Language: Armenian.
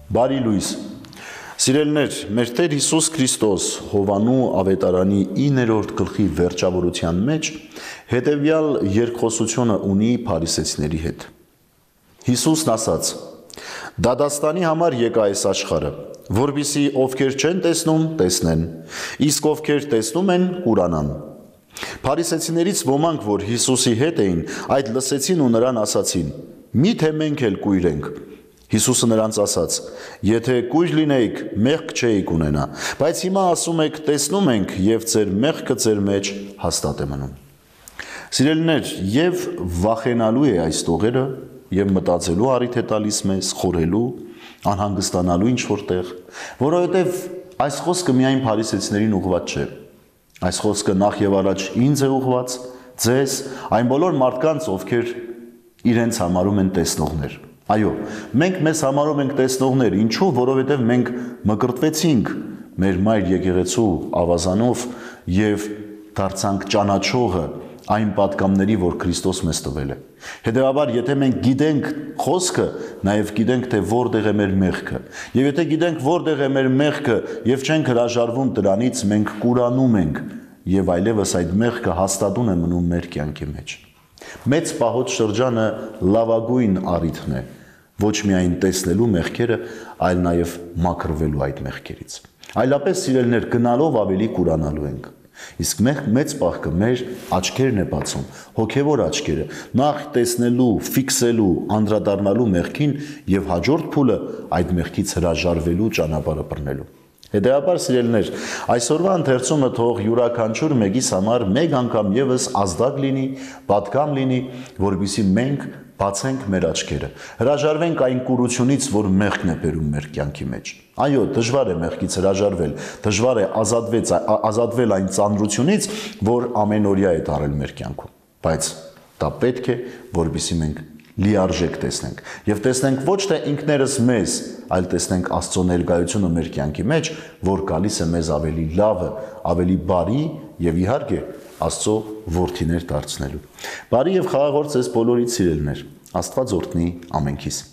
Բարի լույս, սիրելիներ, մեր Տեր Հիսուս Քրիստոս Հովանու ավետարանի 9-րդ գլխի վերջավորության մեջ հետևյալ երկխոսությունը ունի փարիսեցիների հետ։ Հիսուսն ասաց. «Դադաստանի համար եկա այս աշխարհը, որպեսզի ովքեր չեն տեսնում, տեսնեն, իսկ ովքեր տեսնում են, կուրանան»։ Փարիսեցիներից ոմանք, որ Հիսուսի հետ էին, այդ լսեցին ու նրան ասացին. «Միթե մենք էլ կույր ենք»։ Հիսուսը նրանց ասաց. «Եթե կույր լինեիք, մեղք չէիք ունենա, բայց հիմա ասում եք, տեսնում ենք, եւ ձեր մեղքը ձեր մեջ հաստատ է մնում»։ Սիրելիներ, եւ վախենալու է այս տողերը, եւ մտածելու առիթ է տալիս մեզ, խորելու, անհանգստանալու ինչ որտեղ, որովհետեւ այս խոսքը միայն փարիսեցիներին ուղղված չէ։ Այս խոսքը նախ եւ առաջ ինձ է ուղղված, ձեզ, այն բոլոր մարդկանց, ովքեր իրենց համարում են տեսնողներ։ Այո, մենք մեզ համարում ենք տեսնողներ, ինչու, որովհետև մենք մկրտվեցինք մեր մայր եկեղեցու ավազանով եւ դարձանք ճանաչողը այն պատգամների, որ Քրիստոս մեզ տվել է։ Հետևաբար, եթե մենք գիտենք խոսքը, նաև գիտենք, թե որտեղ է մեր մեղքը։ Եվ եթե գիտենք, որտեղ է մեր մեղքը եւ չենք հրաժարվում դրանից, մենք կուրանում ենք եւ այլևս այդ մեղքը հաստատուն է մնում մեր կյանքի մեջ։ Մեծ պահոց շրջանը լավագույն առիթն է ոչ միայն տեսնելու մեղքերը, այլ նաև մաքրվելու այդ մեղքերից։ Այլապես սիրելիներ, գնալով ավելի կուրանալու ենք։ Իսկ մեծ պահքը մեր աչքերն է բացում, հոգևոր աչքերը, նախ տեսնելու, ֆիքսելու, անդրադառնալու մեղքին եւ հաջորդ փուլը այդ մեղքից հրաժարվելու ճանապարհը բռնելու։ Հետևաբար սիրելիներ, այսօրվա ընթերցումը թող յուրաքանչյուր մեկիս համար մեկ անգամ եւս ազդակ լինի, պատգամ լինի, որպեսզի մենք բացենք մեր աչքերը, հրաժարվենք այն կուրությունից, որ մեղքն է բերում մեր կյանքի մեջ։ Այո, դժվար է մեղքից հրաժարվել, դժվար է ազատվել այն ծանրությունից, որ ամենօրյա է դարել մեր կյանքում, բայց դա պետք է, որպեսզի մենք լիարժեք տեսնենք եւ տեսնենք ոչ թե ինքներս մեզ, այլ տեսնենք Աստծո ներկայությունը մեր կյանքի մեջ, որ գալիս է մեզ ավելի լավը, ավելի բարի եւ իհարկե Աստծո որդիներ դարձնելու։ Բարի եւ խաղաղ օր ձեզ բոլորիդ սիրելիներ։ Աստված օրհնի ամենքիս։